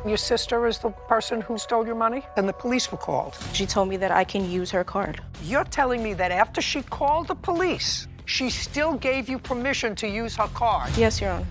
Your sister is the person who stole your money, and the police were called. She told me that I can use her card. You're telling me that after she called the police, she still gave you permission to use her card? Yes, Your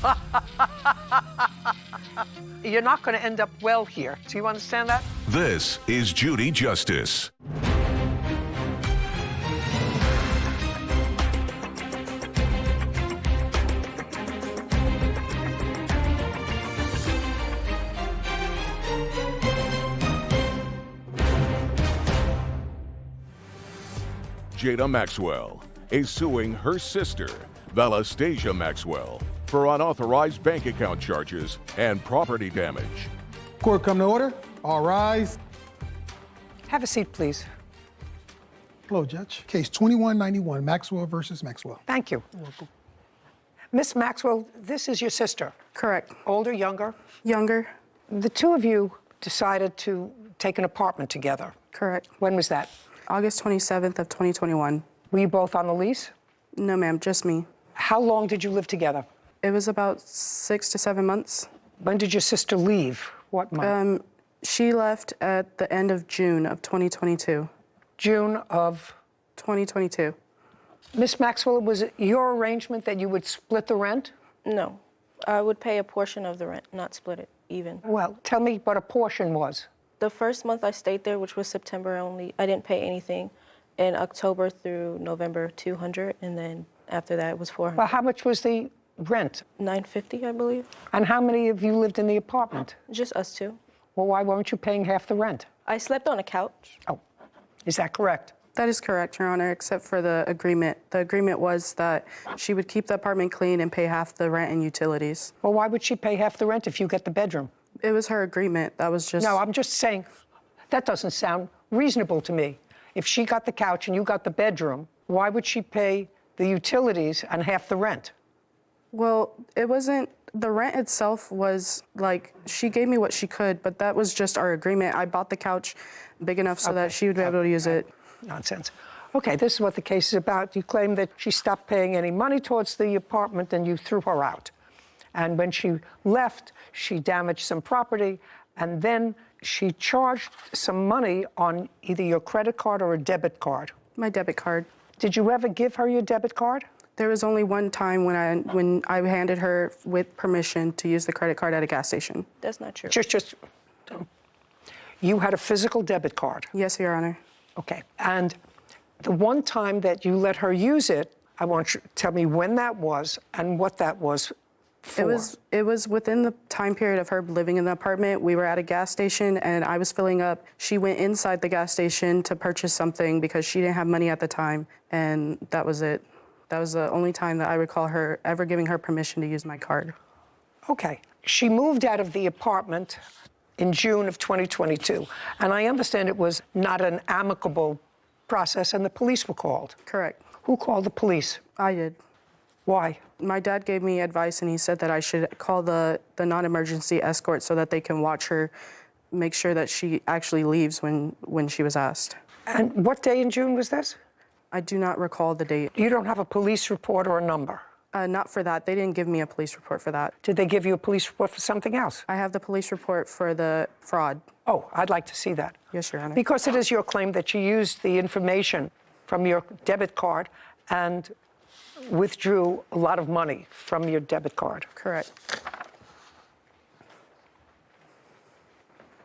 Honor. You're not going to end up well here. Do you understand that? This is Judy Justice. Jada Maxwell is suing her sister, Valastasia Maxwell, for unauthorized bank account charges and property damage. Court come to order. All rise. Have a seat, please. Hello, Judge. Case 2191, Maxwell versus Maxwell. Thank you. You're welcome. Miss Maxwell, this is your sister. Correct. Older, younger? Younger. The two of you decided to take an apartment together. Correct. When was that? August 27th of 2021. Were you both on the lease? No, ma'am, just me. How long did you live together? It was about 6 to 7 months. When did your sister leave? What month? She left at the end of June of 2022. June of? 2022. Miss Maxwell, was it your arrangement that you would split the rent? No. I would pay a portion of the rent, not split it even. Well, tell me what a portion was. The first month I stayed there, which was September only, I didn't pay anything. In October through November, $200, and then after that it was $400. Well, how much was the rent? $950, I believe. And how many of you lived in the apartment? Just us two. Well, why weren't you paying half the rent? I slept on a couch. Oh, is that correct? That is correct, Your Honor, except for the agreement. The agreement was that she would keep the apartment clean and pay half the rent and utilities. Well, why would she pay half the rent if you get the bedroom? It was her agreement. That was just... No, I'm just saying, that doesn't sound reasonable to me. If she got the couch and you got the bedroom, why would she pay the utilities and half the rent? Well, it wasn't... The rent itself was like, she gave me what she could, but that was just our agreement. I bought the couch big enough so that she would be able to use it. Nonsense. Okay, this is what the case is about. You claim that she stopped paying any money towards the apartment and you threw her out. And when she left, she damaged some property, and then she charged some money on either your credit card or a debit card. My debit card. Did you ever give her your debit card? There was only one time when I handed her with permission to use the credit card at a gas station. That's not true. You had a physical debit card? Yes, Your Honor. Okay, and the one time that you let her use it, I want you to tell me when that was and what that was for. It was within the time period of her living in the apartment. We were at a gas station and I was filling up. She went inside the gas station to purchase something because she didn't have money at the time, and that was it. That was the only time that I recall her ever giving her permission to use my card. Okay. She moved out of the apartment in June of 2022, and I understand it was not an amicable process, and the police were called. Correct. Who called the police? I did. Why? My dad gave me advice, and he said that I should call the non-emergency escort so that they can watch her, make sure that she actually leaves when she was asked. And what day in June was this? I do not recall the date. You don't have a police report or a number? Not for that. They didn't give me a police report for that. Did they give you a police report for something else? I have the police report for the fraud. Oh, I'd like to see that. Yes, Your Honor. Because it is your claim that you used the information from your debit card and withdrew a lot of money from your debit card. Correct.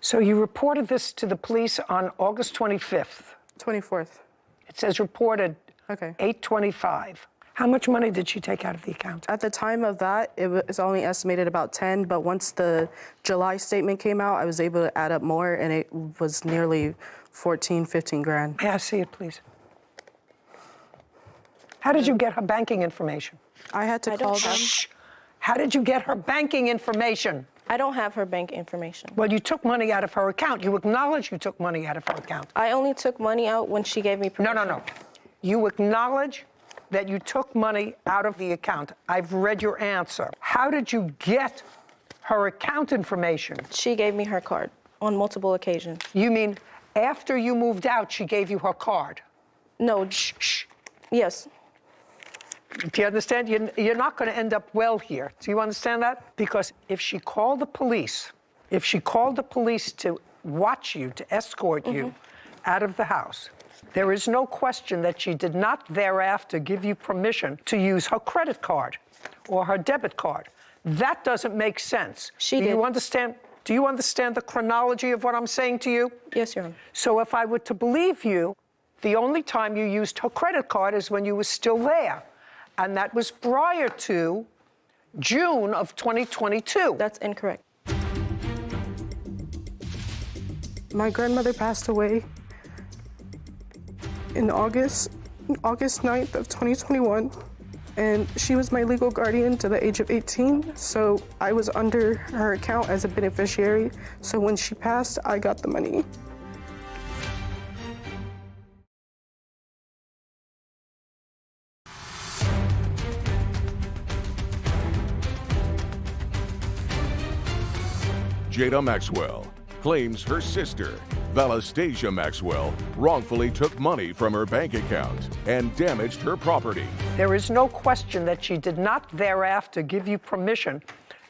So you reported this to the police on August 25th. 24th. It says reported Okay. 8/25. How much money did she take out of the account? At the time of that, it was only estimated about 10, but once the July statement came out, I was able to add up more, and it was nearly 14, 15 grand. May I see it, please? How did you get her banking information? I had to call them. Shh. How did you get her banking information? I don't have her bank information. Well, you took money out of her account. You acknowledge you took money out of her account. I only took money out when she gave me permission. No. You acknowledge that you took money out of the account. I've read your answer. How did you get her account information? She gave me her card on multiple occasions. You mean after you moved out, she gave you her card? No. Shh. Yes. Do you understand? You're not going to end up well here. Do you understand that? Because if she called the police, if she called the police to watch you, to escort you out of the house, there is no question that she did not thereafter give you permission to use her credit card or her debit card. That doesn't make sense. She Do did. you understand? Do you understand the chronology of what I'm saying to you? Yes, Your Honor. So if I were to believe you, the only time you used her credit card is when you were still there. And that was prior to June of 2022. That's incorrect. My grandmother passed away in August 9th of 2021, and she was my legal guardian to the age of 18, so I was under her account as a beneficiary, so when she passed, I got the money. Jada Maxwell claims her sister, Valastasia Maxwell, wrongfully took money from her bank account and damaged her property. There is no question that she did not thereafter give you permission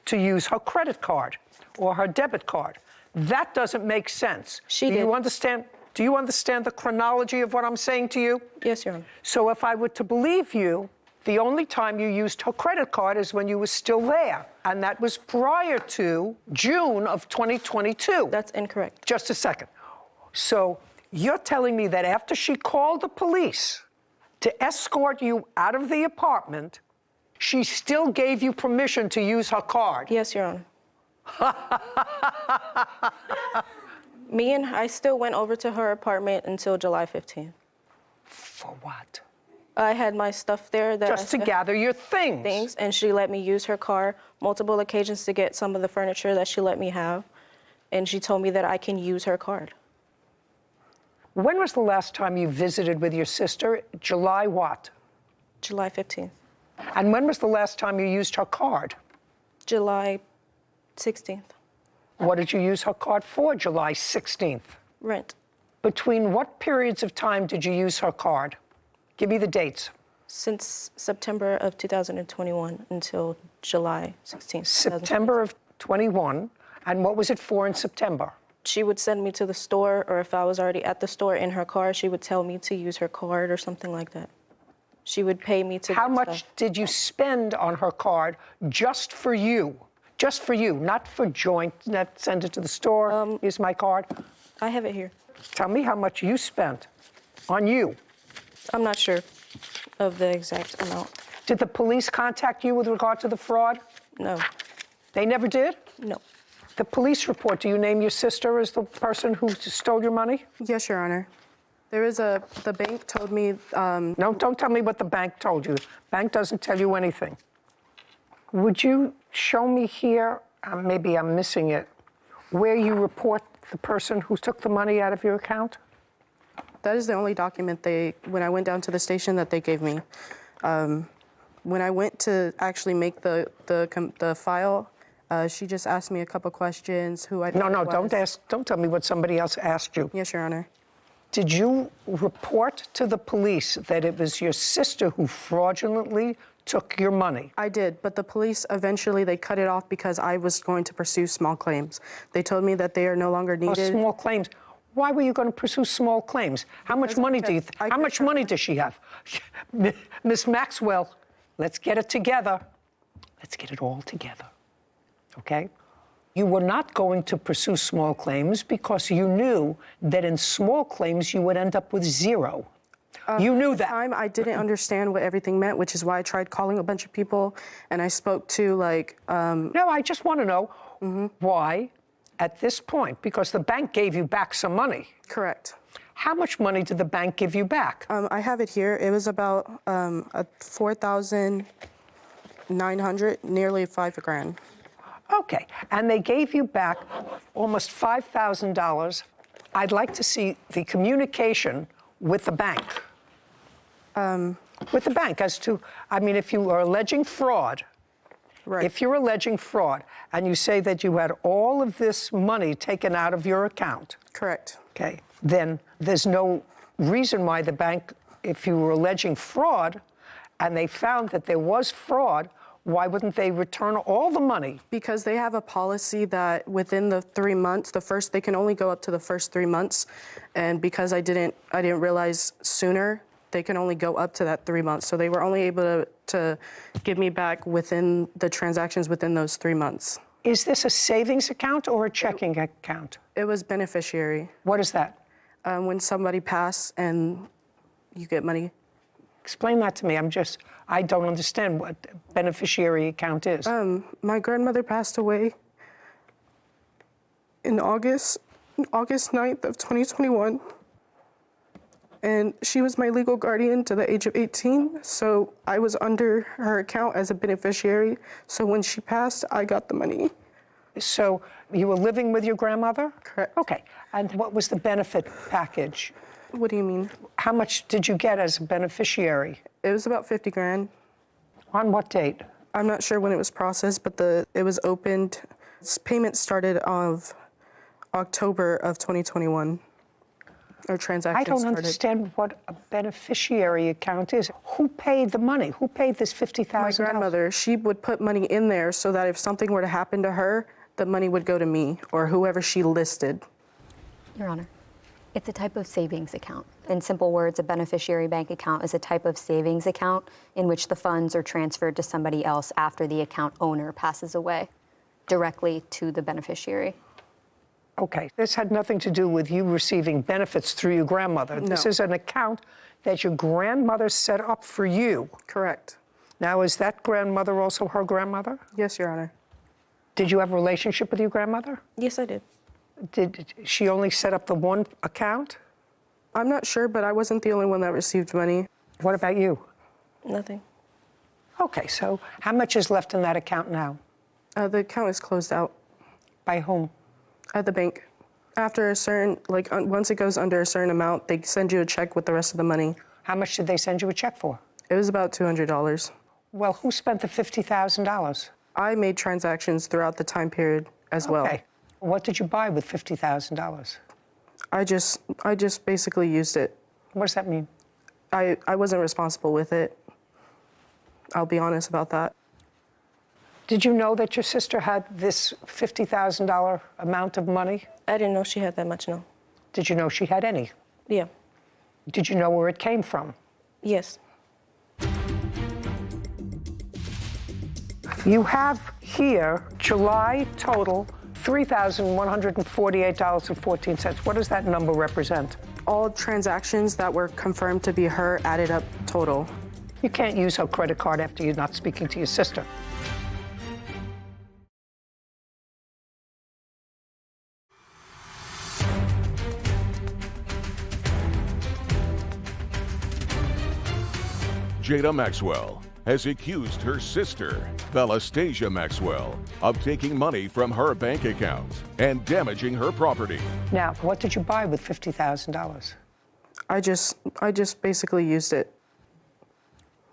to use her credit card or her debit card. That doesn't make sense. She Do did. you understand? Do you understand the chronology of what I'm saying to you? Yes, Your Honor. So if I were to believe you, the only time you used her credit card is when you were still there. And that was prior to June of 2022. That's incorrect. Just a second. So you're telling me that after she called the police to escort you out of the apartment, she still gave you permission to use her card? Yes, Your Honor. I still went over to her apartment until July 15th. For what? I had my stuff there that Just to gather your things. and she let me use her car multiple occasions to get some of the furniture that she let me have, and she told me that I can use her card. When was the last time you visited with your sister? July what? July 15th. And when was the last time you used her card? July 16th. What did you use her card for, July 16th? Rent. Between what periods of time did you use her card? Give me the dates. Since September of 2021 until July 16th. September of 21. And what was it for in September? She would send me to the store, or if I was already at the store in her car, she would tell me to use her card or something like that. She would pay me to How get much stuff. did you spend on her card just for you? Just for you, not for joint, not send it to the store, here's my card. I have it here. Tell me how much you spent on you. I'm not sure of the exact amount. Did the police contact you with regard to the fraud? No. They never did? No. The police report, do you name your sister as the person who stole your money? Yes, Your Honor. The bank told me, No, don't tell me what the bank told you. Bank doesn't tell you anything. Would you show me here, maybe I'm missing it, where you report the person who took the money out of your account? that is the only document when I went down to the station that they gave me. When I went to actually make the file, she just asked me a couple questions, who I thought No, it was. don't tell me what somebody else asked you. Yes, Your Honor. Did you report to the police that it was your sister who fraudulently took your money? I did, but the police eventually, they cut it off because I was going to pursue small claims. They told me that they are no longer Or needed. small claims? Why were you going to pursue small claims? How much money do you? I How much could- money does she have? Miss Maxwell, let's get it together. Let's get it all together. Okay? You were not going to pursue small claims because you knew that in small claims you would end up with zero. You knew that. Time I didn't understand what everything meant, which is why I tried calling a bunch of people, and I spoke to No, I just want to know why at this point, because the bank gave you back some money. correct. How much money did the bank give you back? I have it here. It was about $4,900, nearly $5,000. Okay, and they gave you back almost $5,000. I'd like to see the communication with the bank. With the bank as to, I mean, if you are alleging fraud, Right. if you're alleging fraud and you say that you had all of this money taken out of your account, Correct. okay, then there's no reason why the bank, if you were alleging fraud and they found that there was fraud, Why wouldn't they return all the money? Because they have a policy that within the 3 months, they can only go up to the first 3 months. And because I didn't realize sooner, they can only go up to that 3 months. So they were only able to give me back within the transactions within those 3 months. Is this a savings account or a checking account? It was beneficiary. What is that? When somebody passed and you get money. Explain that to me. I don't understand what beneficiary account is. My grandmother passed away in August 9th of 2021. And she was my legal guardian to the age of 18. So I was under her account as a beneficiary. So when she passed, I got the money. So you were living with your grandmother? Correct. Okay. And what was the benefit package? What do you mean? How much did you get as a beneficiary? It was about 50 grand. On what date? I'm not sure when it was processed, but it was opened. Payment started of October of 2021. Or transactions I don't started. understand what a beneficiary account is. Who paid the money? Who paid this $50,000? My grandmother, she would put money in there so that if something were to happen to her, the money would go to me or whoever she listed. Your Honor, it's a type of savings account. In simple words, a beneficiary bank account is a type of savings account in which the funds are transferred to somebody else after the account owner passes away, directly to the beneficiary. Okay, this had nothing to do with you receiving benefits through your grandmother. No. This is an account that your grandmother set up for you. Correct. Now, is that grandmother also her grandmother? Yes, Your Honor. Did you have a relationship with your grandmother? Yes, I did. Did she only set up the one account? I'm not sure, but I wasn't the only one that received money. What about you? Nothing. Okay, so how much is left in that account now? The account is closed out By whom? at the bank. After a certain, once it goes under a certain amount, they send you a check with the rest of the money. How much did they send you a check for? It was about $200. Well, who spent the $50,000? I made transactions throughout the time period as well. Okay. What did you buy with $50,000? I just basically used it. What does that mean? I wasn't responsible with it. I'll be honest about that. Did you know that your sister had this $50,000 amount of money? I didn't know she had that much, no. Did you know she had any? Yeah. Did you know where it came from? Yes. You have here July total $3,148.14. What does that number represent? All transactions that were confirmed to be her added up total. You can't use her credit card after you're not speaking to your sister. Jada Maxwell has accused her sister, Velastasia Maxwell, of taking money from her bank account and damaging her property. Now, what did you buy with $50,000? I just basically used it.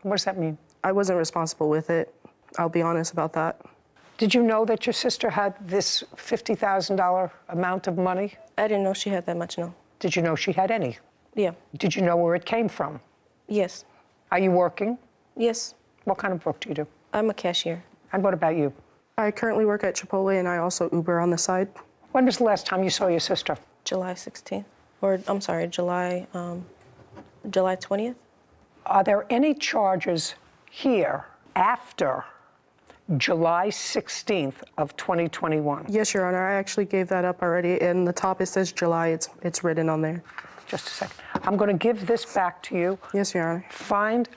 What does that mean? I wasn't responsible with it. I'll be honest about that. Did you know that your sister had this $50,000 amount of money? I didn't know she had that much, no. Did you know she had any? Yeah. Did you know where it came from? Yes. Are you working? Yes. What kind of work do you do? I'm a cashier. And what about you? I currently work at Chipotle and I also Uber on the side. When was the last time you saw your sister? July 16th. Or, I'm sorry, July 20th. Are there any charges here after July 16th of 2021? Yes, Your Honor. I actually gave that up already. In the top, it says July. It's written on there. Just a second. I'm going to give this back to you. Yes, Your Honor. Find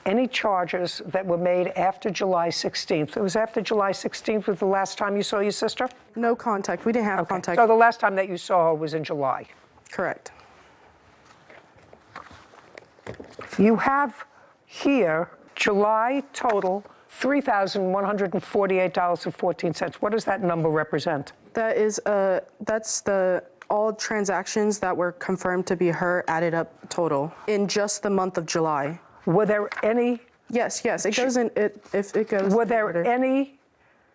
any charges that were made after July 16th. It was after July 16th was the last time you saw your sister? No contact. We didn't have contact. So the last time that you saw her was in July. Correct. You have here July total $3,148.14. What does that number represent? That is that's the all transactions that were confirmed to be her added up total in just the month of July. Were there any? Yes. It goes in. If it goes. Were there any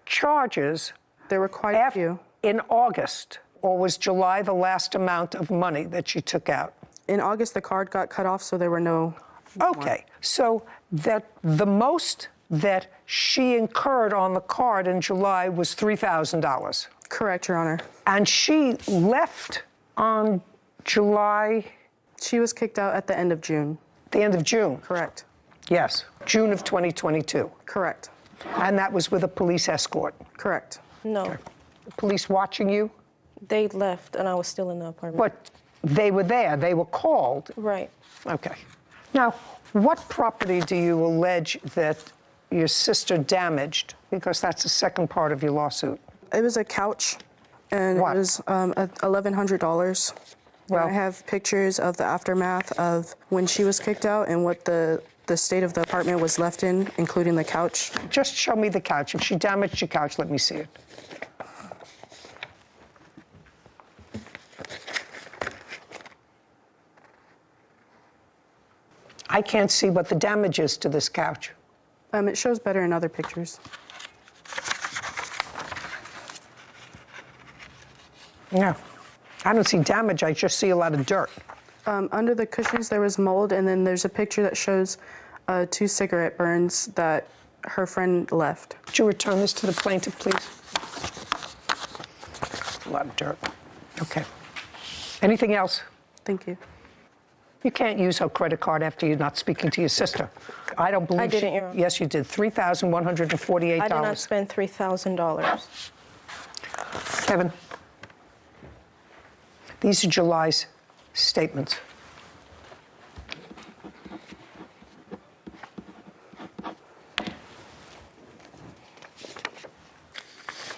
charges? There were quite a few. In August, or was July the last amount of money that she took out? In August, the card got cut off, so there were no. Okay, so that the most that she incurred on the card in July was $3,000. Correct, Your Honor. And she left on July, She was kicked out at the end of June. the end of June. Correct. Yes, June of 2022. Correct. And that was with a police escort. Correct. No, The police watching you, they left and I was still in the apartment. but they were there, they were called. Right. Okay. Now, what property do you allege that your sister damaged? Because that's the second part of your lawsuit. It was a couch, and What? it was $1,100. Well- I have pictures of the aftermath of when she was kicked out and what the state of the apartment was left in, including the couch. Just show me the couch. If she damaged your couch, let me see it. I can't see what the damage is to this couch. It shows better in other pictures. Yeah. I don't see damage, I just see a lot of dirt. Under the cushions, there was mold, and then there's a picture that shows 2 cigarette burns that her friend left. Could you return this to the plaintiff, please? A lot of dirt. Okay. Anything else? Thank you. You can't use her credit card after you're not speaking to your sister. I don't believe I didn't, Your Honor. Yes, you did. $3,148. I did not spend $3,000. Kevin, these are July's statements.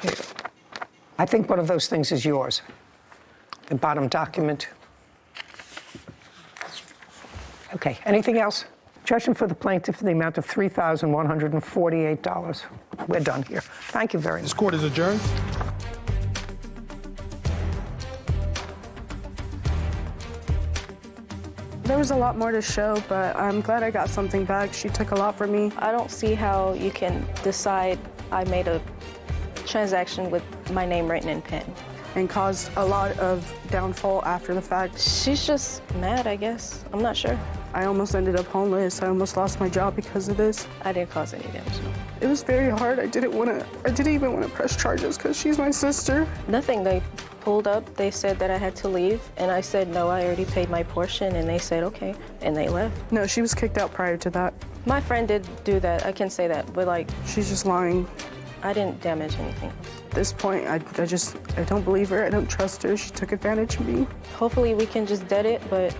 Here. I think one of those things is yours. The bottom document. Okay, anything else? Judgment for the plaintiff in the amount of $3,148. We're done here. Thank you very much. This court is adjourned. There was a lot more to show, but I'm glad I got something back. She took a lot from me. I don't see how you can decide I made a transaction with my name written in pen. And caused a lot of downfall after the fact. She's just mad, I guess. I'm not sure. I almost ended up homeless. I almost lost my job because of this. I didn't cause any damage, no. It was very hard. I didn't even want to press charges because she's my sister. Nothing. They pulled up. They said that I had to leave. And I said, no, I already paid my portion. And they said, okay. And they left. No, she was kicked out prior to that. My friend did do that. I can say that. But, like, She's just lying. I didn't damage anything else. At this point, I don't believe her. I don't trust her. She took advantage of me. Hopefully we can just dead it, but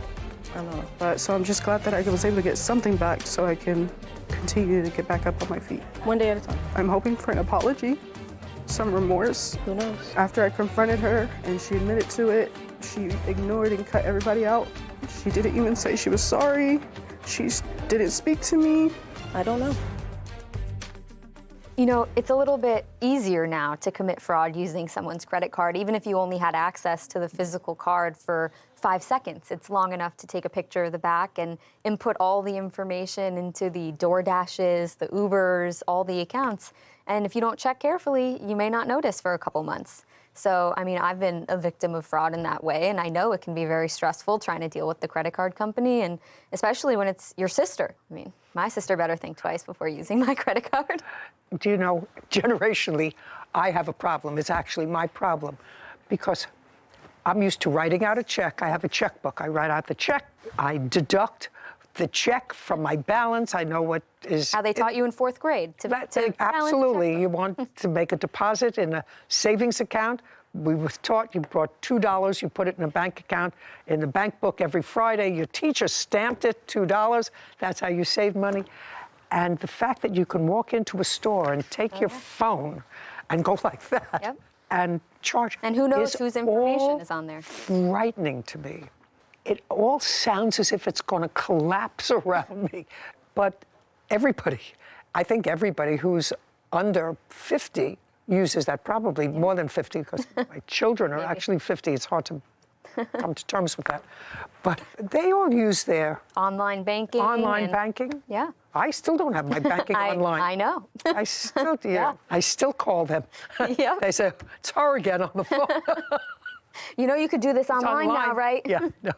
I don't know. So I'm just glad that I was able to get something back so I can continue to get back up on my feet. One day at a time. I'm hoping for an apology, some remorse. Who knows? After I confronted her and she admitted to it, she ignored and cut everybody out. She didn't even say she was sorry. She didn't speak to me. I don't know. You know, it's a little bit easier now to commit fraud using someone's credit card, even if you only had access to the physical card for 5 seconds. It's long enough to take a picture of the back and input all the information into the DoorDashes, the Ubers, all the accounts. And if you don't check carefully, you may not notice for a couple months. So, I mean, I've been a victim of fraud in that way, and I know it can be very stressful trying to deal with the credit card company, and especially when it's your sister. I mean, my sister better think twice before using my credit card. Do you know, generationally, I have a problem. It's actually my problem because I'm used to writing out a check. I have a checkbook. I write out the check. I deduct the check from my balance. I know what is... How they taught you in 4th grade to balance Absolutely. checkbook. You want to make a deposit in a savings account. We were taught you brought $2, you put it in a bank account. In the bank book every Friday, your teacher stamped it, $2. That's how you save money. And the fact that you can walk into a store and take your phone and go like that Yep. and charge. And who knows is whose information all is on there. Frightening to me. It all sounds as if it's going to collapse around me. But everybody, I think everybody who's under 50 uses that, probably more than 50, because my children are actually 50. It's hard to come to terms with that. But they all use their Online banking. banking. Yeah. I still don't have my banking online. I know. I still do. Yeah. I still call them. Yeah. They say, it's her again on the phone. You know you could do this It's online now, right? Yeah, no.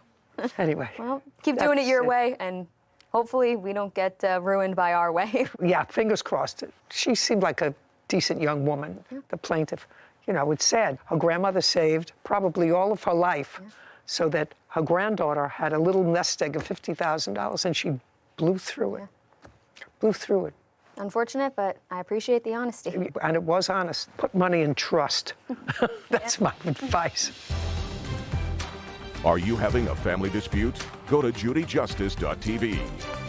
Anyway. Well, keep doing it That's your it. way, and hopefully we don't get ruined by our way. Yeah, fingers crossed. She seemed like a decent young woman, the plaintiff. You know, it's sad. Her grandmother saved probably all of her life so that her granddaughter had a little nest egg of $50,000, and she blew through it. Blew through it. Unfortunate, but I appreciate the honesty. And it was honest. Put money in trust. That's my advice. Are you having a family dispute? Go to judyjustice.tv.